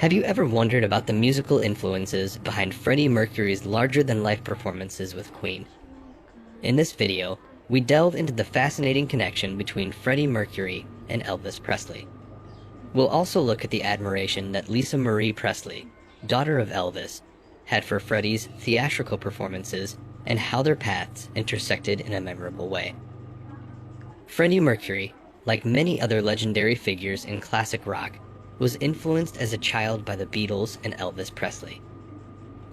Have you ever wondered about the musical influences behind Freddie Mercury's larger-than-life performances with Queen? In this video, we delve into the fascinating connection between Freddie Mercury and Elvis Presley. We'll also look at the admiration that Lisa Marie Presley, daughter of Elvis, had for Freddie's theatrical performances and how their paths intersected in a memorable way. Freddie Mercury, like many other legendary figures in classic rock, was influenced as a child by the Beatles and Elvis Presley.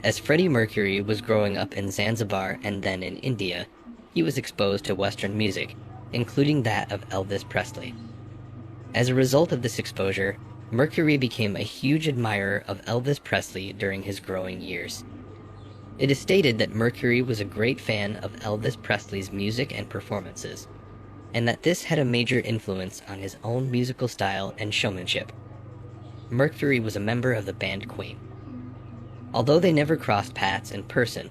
As Freddie Mercury was growing up in Zanzibar and then in India, he was exposed to Western music, including that of Elvis Presley. As a result of this exposure, Mercury became a huge admirer of Elvis Presley during his growing years. It is stated that Mercury was a great fan of Elvis Presley's music and performances, and that this had a major influence on his own musical style and showmanship. Mercury was a member of the band Queen. Although they never crossed paths in person,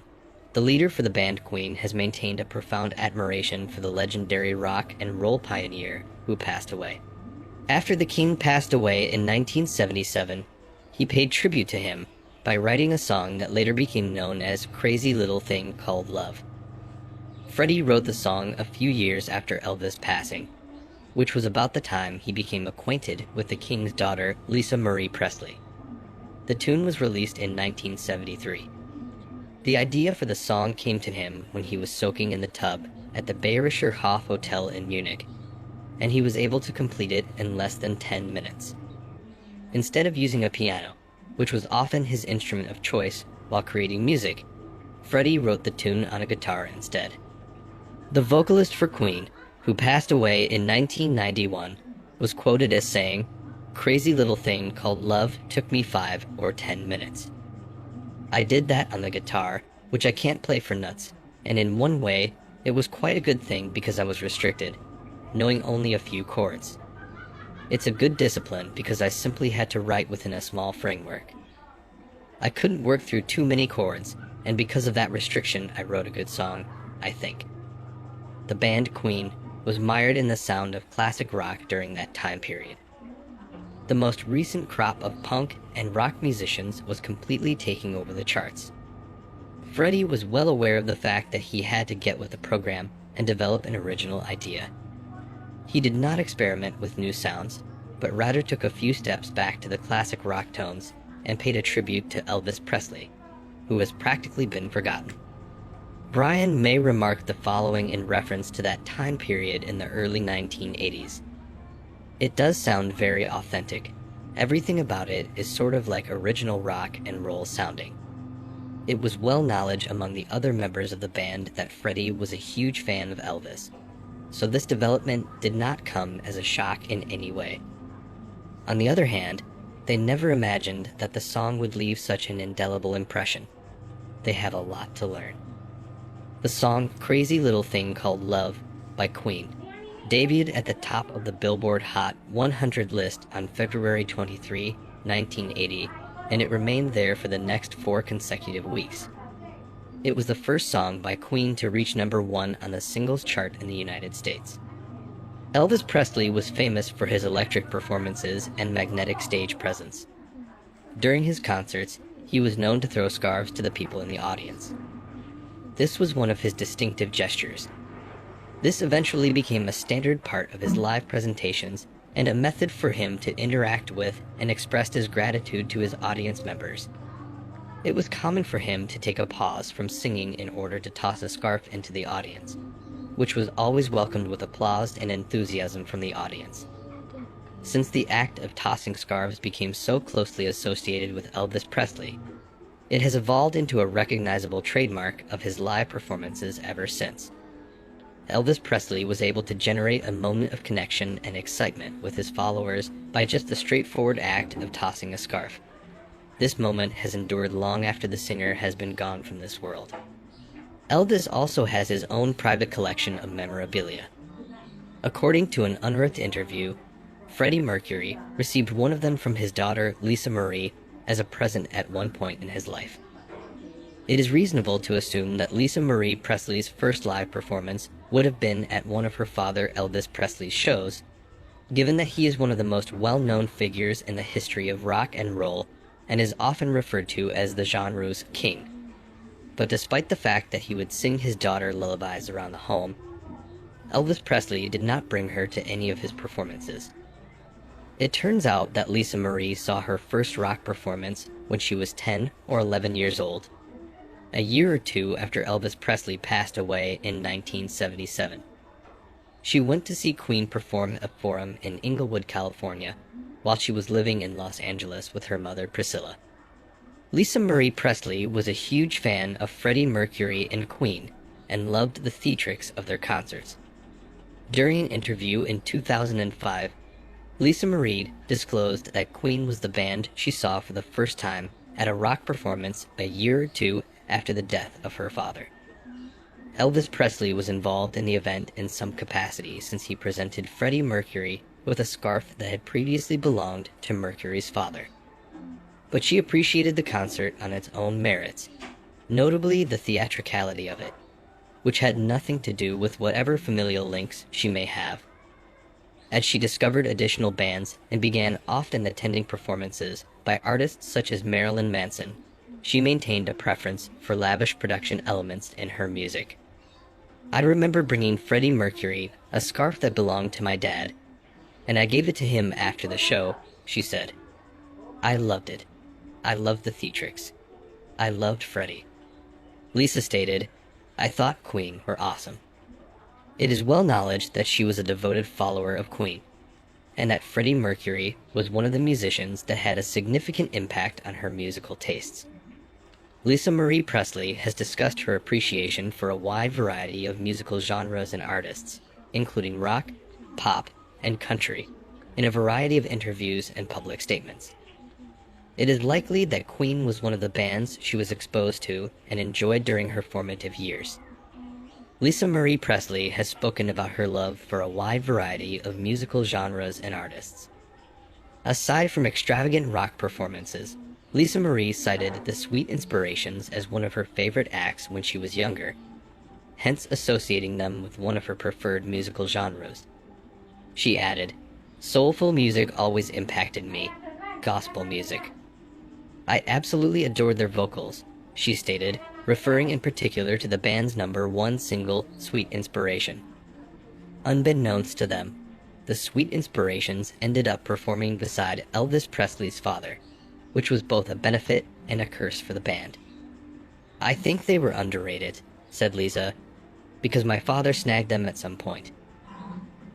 the leader for the band Queen has maintained a profound admiration for the legendary rock and roll pioneer who passed away. After the King passed away in 1977, he paid tribute to him by writing a song that later became known as Crazy Little Thing Called Love. Freddie wrote the song a few years after Elvis' passing, which was about the time he became acquainted with the King's daughter, Lisa Marie Presley. The tune was released in 1973. The idea for the song came to him when he was soaking in the tub at the Bayerischer Hof Hotel in Munich, and he was able to complete it in less than 10 minutes. Instead of using a piano, which was often his instrument of choice while creating music, Freddie wrote the tune on a guitar instead. The vocalist for Queen, who passed away in 1991, was quoted as saying, "Crazy little thing called love took me 5 or 10 minutes. I did that on the guitar, which I can't play for nuts, and in one way, it was quite a good thing because I was restricted, knowing only a few chords. It's a good discipline because I simply had to write within a small framework. I couldn't work through too many chords, and because of that restriction, I wrote a good song, I think." The band Queen was mired in the sound of classic rock during that time period. The most recent crop of punk and rock musicians was completely taking over the charts. Freddie was well aware of the fact that he had to get with the program and develop an original idea. He did not experiment with new sounds, but rather took a few steps back to the classic rock tones and paid a tribute to Elvis Presley, who has practically been forgotten. Brian May remarked the following in reference to that time period in the early 1980s. "It does sound very authentic. Everything about it is sort of like original rock and roll sounding." It was well knowledge among the other members of the band that Freddie was a huge fan of Elvis, so this development did not come as a shock in any way. On the other hand, they never imagined that the song would leave such an indelible impression. They have a lot to learn. The song Crazy Little Thing Called Love by Queen debuted at the top of the Billboard Hot 100 list on February 23, 1980, and it remained there for the next 4 consecutive weeks. It was the first song by Queen to reach #1 on the singles chart in the United States. Elvis Presley was famous for his electric performances and magnetic stage presence. During his concerts, he was known to throw scarves to the people in the audience. This was one of his distinctive gestures. This eventually became a standard part of his live presentations and a method for him to interact with and express his gratitude to his audience members. It was common for him to take a pause from singing in order to toss a scarf into the audience, which was always welcomed with applause and enthusiasm from the audience. Since the act of tossing scarves became so closely associated with Elvis Presley, it has evolved into a recognizable trademark of his live performances ever since. Elvis Presley was able to generate a moment of connection and excitement with his followers by just the straightforward act of tossing a scarf. This moment has endured long after the singer has been gone from this world. Elvis also has his own private collection of memorabilia. According to an unearthed interview, Freddie Mercury received one of them from his daughter Lisa Marie as a present at one point in his life. It is reasonable to assume that Lisa Marie Presley's first live performance would have been at one of her father Elvis Presley's shows, given that he is one of the most well-known figures in the history of rock and roll and is often referred to as the genre's king. But despite the fact that he would sing his daughter lullabies around the home, Elvis Presley did not bring her to any of his performances. It turns out that Lisa Marie saw her first rock performance when she was 10 or 11 years old, a year or two after Elvis Presley passed away in 1977. She went to see Queen perform for him in Inglewood, California, while she was living in Los Angeles with her mother, Priscilla. Lisa Marie Presley was a huge fan of Freddie Mercury and Queen and loved the theatrics of their concerts. During an interview in 2005, Lisa Marie disclosed that Queen was the band she saw for the first time at a rock performance a year or two after the death of her father. Elvis Presley was involved in the event in some capacity since he presented Freddie Mercury with a scarf that had previously belonged to Mercury's father. But she appreciated the concert on its own merits, notably the theatricality of it, which had nothing to do with whatever familial links she may have. As she discovered additional bands and began often attending performances by artists such as Marilyn Manson, she maintained a preference for lavish production elements in her music. "I remember bringing Freddie Mercury a scarf that belonged to my dad, and I gave it to him after the show," she said. "I loved it. I loved the theatrics. I loved Freddie." Lisa stated, "I thought Queen were awesome." It is well knowledge that she was a devoted follower of Queen, and that Freddie Mercury was one of the musicians that had a significant impact on her musical tastes. Lisa Marie Presley has discussed her appreciation for a wide variety of musical genres and artists, including rock, pop, and country, in a variety of interviews and public statements. It is likely that Queen was one of the bands she was exposed to and enjoyed during her formative years. Lisa Marie Presley has spoken about her love for a wide variety of musical genres and artists. Aside from extravagant rock performances, Lisa Marie cited the Sweet Inspirations as one of her favorite acts when she was younger, hence associating them with one of her preferred musical genres. She added, "Soulful music always impacted me, gospel music. I absolutely adored their vocals," she stated, referring in particular to the band's #1 single, Sweet Inspiration. Unbeknownst to them, the Sweet Inspirations ended up performing beside Elvis Presley's father, which was both a benefit and a curse for the band. "I think they were underrated," said Lisa, "because my father snagged them at some point."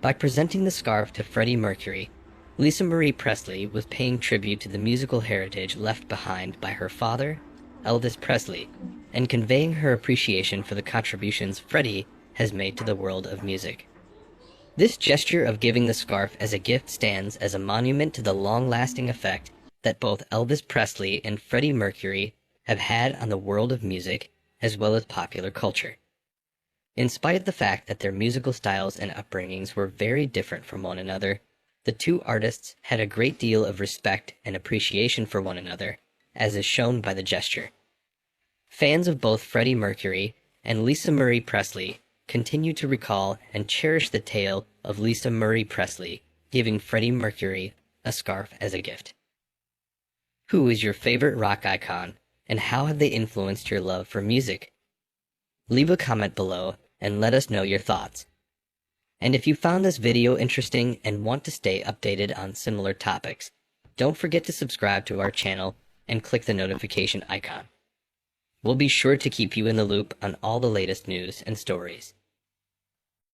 By presenting the scarf to Freddie Mercury, Lisa Marie Presley was paying tribute to the musical heritage left behind by her father, Elvis Presley, and conveying her appreciation for the contributions Freddie has made to the world of music. This gesture of giving the scarf as a gift stands as a monument to the long-lasting effect that both Elvis Presley and Freddie Mercury have had on the world of music as well as popular culture. In spite of the fact that their musical styles and upbringings were very different from one another, the two artists had a great deal of respect and appreciation for one another, as is shown by the gesture. Fans of both Freddie Mercury and Lisa Marie Presley continue to recall and cherish the tale of Lisa Marie Presley giving Freddie Mercury a scarf as a gift. Who is your favorite rock icon, and how have they influenced your love for music? Leave a comment below and let us know your thoughts. And if you found this video interesting and want to stay updated on similar topics, don't forget to subscribe to our channel and click the notification icon. We'll be sure to keep you in the loop on all the latest news and stories.